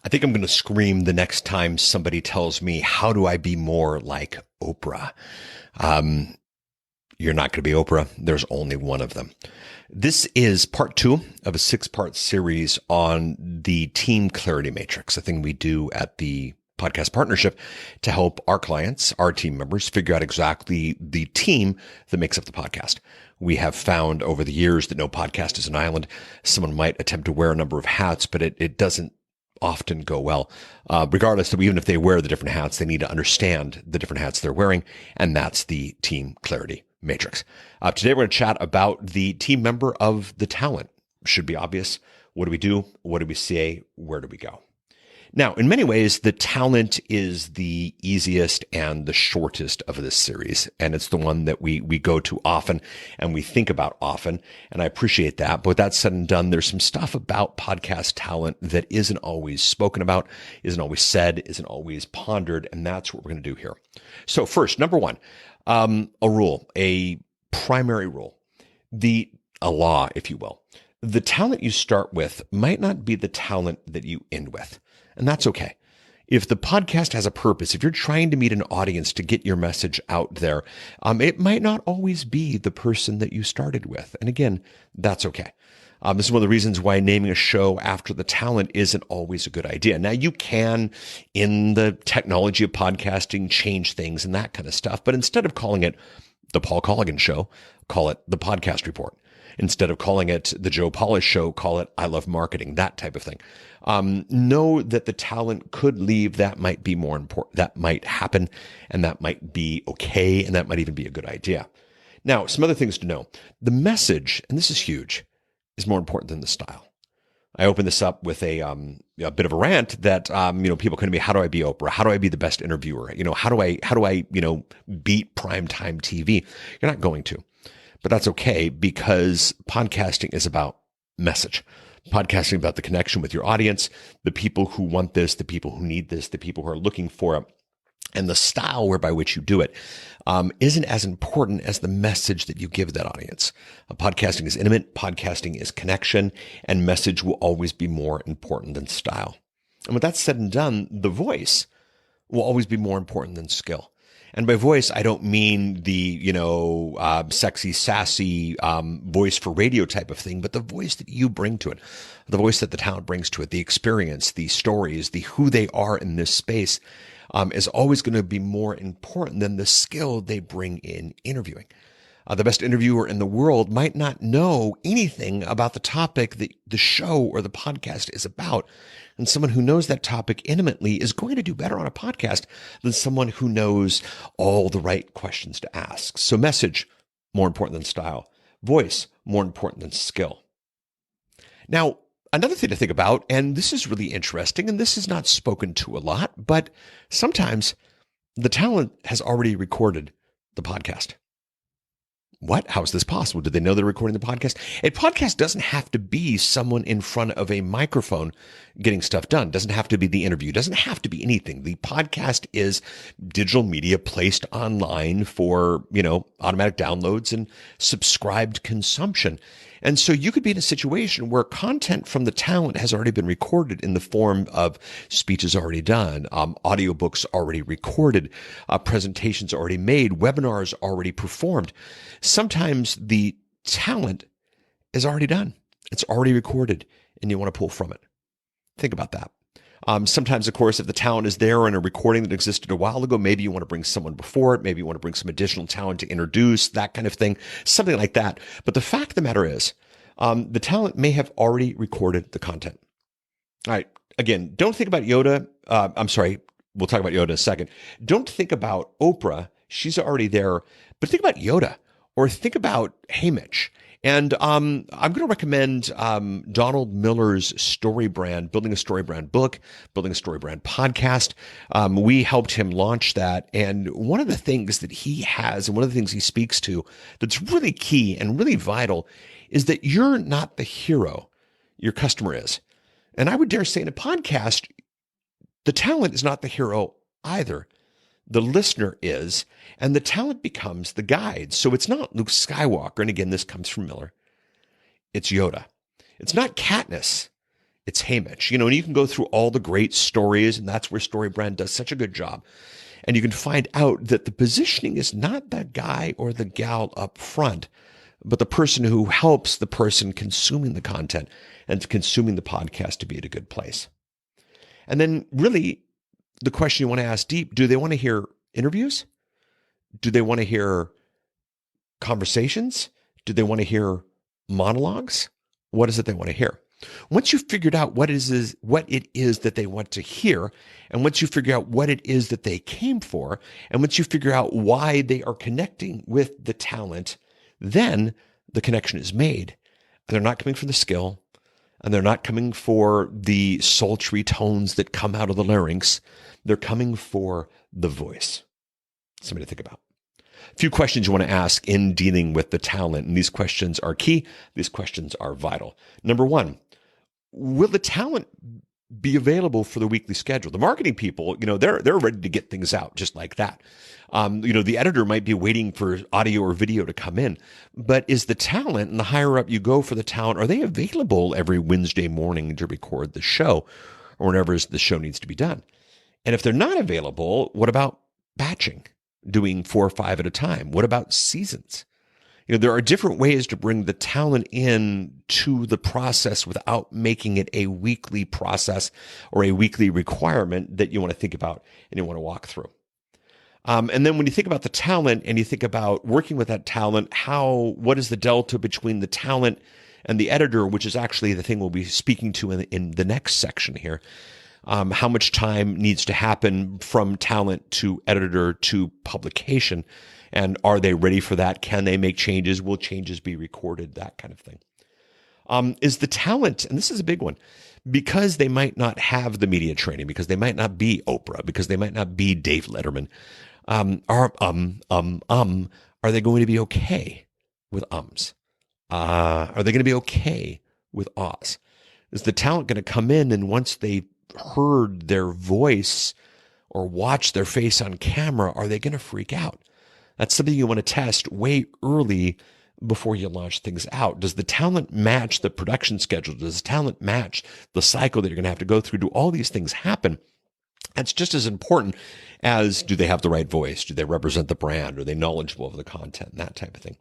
I think I'm going to scream the next time somebody tells me, how do I be more like Oprah? You're not going to be Oprah. There's only one of them. This is part 2 of a 6-part series on the Team Clarity Matrix, a thing we do at the podcast partnership to help our clients, our team members, figure out exactly the team that makes up the podcast. We have found over the years that no podcast is an island. Someone might attempt to wear a number of hats, but it doesn't often go well. Regardless of even if they wear the different hats, they need to understand the different hats they're wearing, and that's the Team Clarity Matrix. Today we're going to chat about the team member of the talent. Should be obvious. What do we do? What do we say? Where do we go? Now, in many ways, the talent is the easiest and the shortest of this series, and it's the one that we go to often and we think about often, and I appreciate that. But with that said and done, there's some stuff about podcast talent that isn't always spoken about, isn't always said, isn't always pondered, and that's what we're going to do here. So first, number one, a rule, a primary rule, a law, if you will. The talent you start with might not be the talent that you end with. And that's okay. If the podcast has a purpose, if you're trying to meet an audience to get your message out there, it might not always be the person that you started with. And again, that's okay. This is one of the reasons why naming a show after the talent isn't always a good idea. Now, you can, in the technology of podcasting, change things and that kind of stuff. But instead of calling it The Paul Colligan Show, call it The Podcast Report. Instead of calling it The Joe Polish Show, call it I Love Marketing, that type of thing. Know that the talent could leave. That might be more important. That might happen, and that might be okay, and that might even be a good idea. Now, some other things to know. The message, and this is huge, is more important than the style. I opened this up with a bit of a rant that people come to me, how do I be Oprah? How do I be the best interviewer? How do I beat primetime TV? You're not going to. But that's okay, because podcasting is about message. Podcasting about the connection with your audience, the people who want this, the people who need this, the people who are looking for it. And the style whereby which you do it isn't as important as the message that you give that audience. Podcasting is intimate, podcasting is connection, and message will always be more important than style. And with that said and done, the voice will always be more important than skill. And by voice, I don't mean the, sexy, sassy voice for radio type of thing, but the voice that you bring to it, the voice that the talent brings to it, the experience, the stories, the who they are in this space is always going to be more important than the skill they bring in interviewing. The best interviewer in the world might not know anything about the topic that the show or the podcast is about. And someone who knows that topic intimately is going to do better on a podcast than someone who knows all the right questions to ask. So message, more important than style. Voice, more important than skill. Now, another thing to think about, and this is really interesting, and this is not spoken to a lot, but sometimes the talent has already recorded the podcast. What? How is this possible? Did they know they're recording the podcast? A podcast doesn't have to be someone in front of a microphone getting stuff done. Doesn't have to be the interview. Doesn't have to be anything. The podcast is digital media placed online for, automatic downloads and subscribed consumption. And so you could be in a situation where content from the talent has already been recorded in the form of speeches already done, audiobooks already recorded, presentations already made, webinars already performed. Sometimes the talent is already done. It's already recorded, and you want to pull from it. Think about that. Sometimes, of course, if the talent is there in a recording that existed a while ago, maybe you want to bring someone before it. Maybe you want to bring some additional talent to introduce, that kind of thing, something like that. But the fact of the matter is, the talent may have already recorded the content. All right. Again, don't think about Yoda. We'll talk about Yoda in a second. Don't think about Oprah. She's already there. But think about Yoda, or think about Haymitch. And I'm going to recommend Donald Miller's Story Brand, Building a Story Brand book, Building a Story Brand podcast. We helped him launch that. And one of the things that he has, and one of the things he speaks to that's really key and really vital, is that you're not the hero. Your customer is. And I would dare say in a podcast, the talent is not the hero either. The listener is, and the talent becomes the guide. So it's not Luke Skywalker, and again, this comes from Miller. It's Yoda. It's not Katniss. It's Hey Mitch. And you can go through all the great stories, and that's where StoryBrand does such a good job. And you can find out that the positioning is not that guy or the gal up front, but the person who helps the person consuming the content and consuming the podcast to be at a good place. And then really the question you want to ask deep, do they want to hear interviews? Do they want to hear conversations? Do they want to hear monologues? What is it they want to hear? Once you've figured out what it is that they want to hear, and once you figure out what it is that they came for, and once you figure out why they are connecting with the talent, then the connection is made. They're not coming for the skill, and they're not coming for the sultry tones that come out of the larynx. They're coming for the voice. Something to think about. A few questions you want to ask in dealing with the talent, and these questions are key. These questions are vital. Number one, will the talent be available for the weekly schedule? The marketing people, they're ready to get things out just like that. The editor might be waiting for audio or video to come in, but is the talent, and the higher up you go for the talent, are they available every Wednesday morning to record the show or whenever the show needs to be done? And if they're not available, what about batching, doing 4 or 5 at a time? What about seasons? There are different ways to bring the talent in to the process without making it a weekly process or a weekly requirement that you want to think about and you want to walk through. And then when you think about the talent and you think about working with that talent, what is the delta between the talent and the editor, which is actually the thing we'll be speaking to in the next section here. How much time needs to happen from talent to editor to publication? And are they ready for that? Can they make changes? Will changes be recorded? That kind of thing. Is the talent, and this is a big one, because they might not have the media training, because they might not be Oprah, because they might not be Dave Letterman, are they going to be okay with ums? Are they going to be okay with ahs? Is the talent going to come in and once they heard their voice or watched their face on camera, are they going to freak out? That's something you want to test way early before you launch things out. Does the talent match the production schedule? Does the talent match the cycle that you're going to have to go through? Do all these things happen? That's just as important as, do they have the right voice? Do they represent the brand? Are they knowledgeable of the content and that type of thing?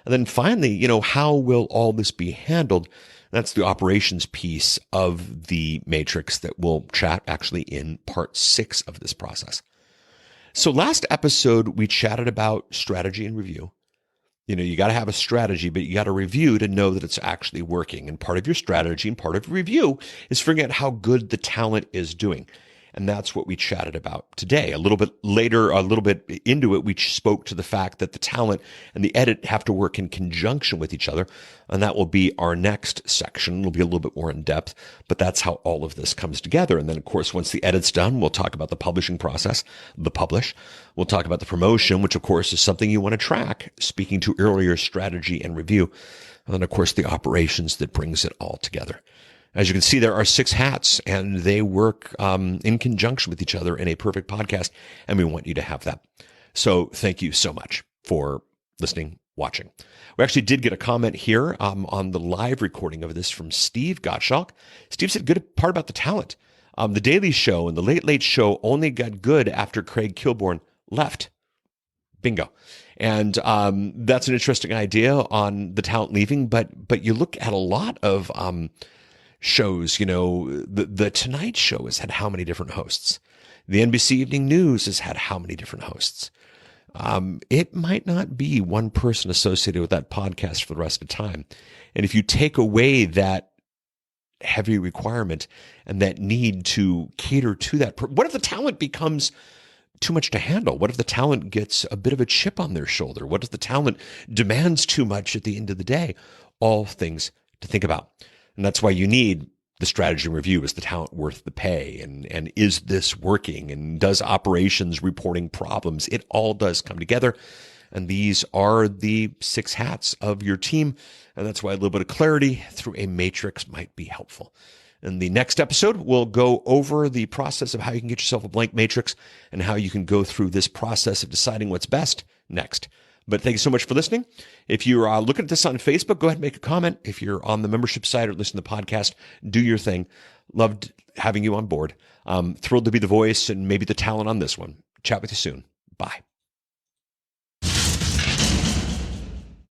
And then finally, how will all this be handled? That's the operations piece of the matrix that we'll chat actually in part 6 of this process. So last episode, we chatted about strategy and review. You got to have a strategy, but you got to review to know that it's actually working. And part of your strategy and part of review is figuring out how good the talent is doing. And that's what we chatted about today. A little bit later, a little bit into it, we spoke to the fact that the talent and the edit have to work in conjunction with each other. And that will be our next section. It'll be a little bit more in depth, but that's how all of this comes together. And then, of course, once the edit's done, we'll talk about the publishing process, the publish. We'll talk about the promotion, which, of course, is something you want to track, speaking to earlier strategy and review. And then, of course, the operations that brings it all together. As you can see, there are 6 hats, and they work in conjunction with each other in a perfect podcast, and we want you to have that. So thank you so much for listening, watching. We actually did get a comment here on the live recording of this from Steve Gottschalk. Steve said, good part about the talent. The Daily Show and the Late Late Show only got good after Craig Kilborn left. Bingo. And that's an interesting idea on the talent leaving, but you look at a lot of shows, the Tonight Show has had how many different hosts? The NBC Evening News has had how many different hosts? It might not be one person associated with that podcast for the rest of the time. And if you take away that heavy requirement and that need to cater to that, what if the talent becomes too much to handle? What if the talent gets a bit of a chip on their shoulder? What if the talent demands too much at the end of the day? All things to think about. And that's why you need the strategy and review. Is the talent worth the pay? And is this working? And does operations reporting problems? It all does come together. And these are the 6 hats of your team. And that's why a little bit of clarity through a matrix might be helpful. In the next episode, we'll go over the process of how you can get yourself a blank matrix and how you can go through this process of deciding what's best next. But thank you so much for listening. If you're looking at this on Facebook, go ahead and make a comment. If you're on the membership side or listen to the podcast, do your thing. Loved having you on board. Thrilled to be the voice and maybe the talent on this one. Chat with you soon. Bye.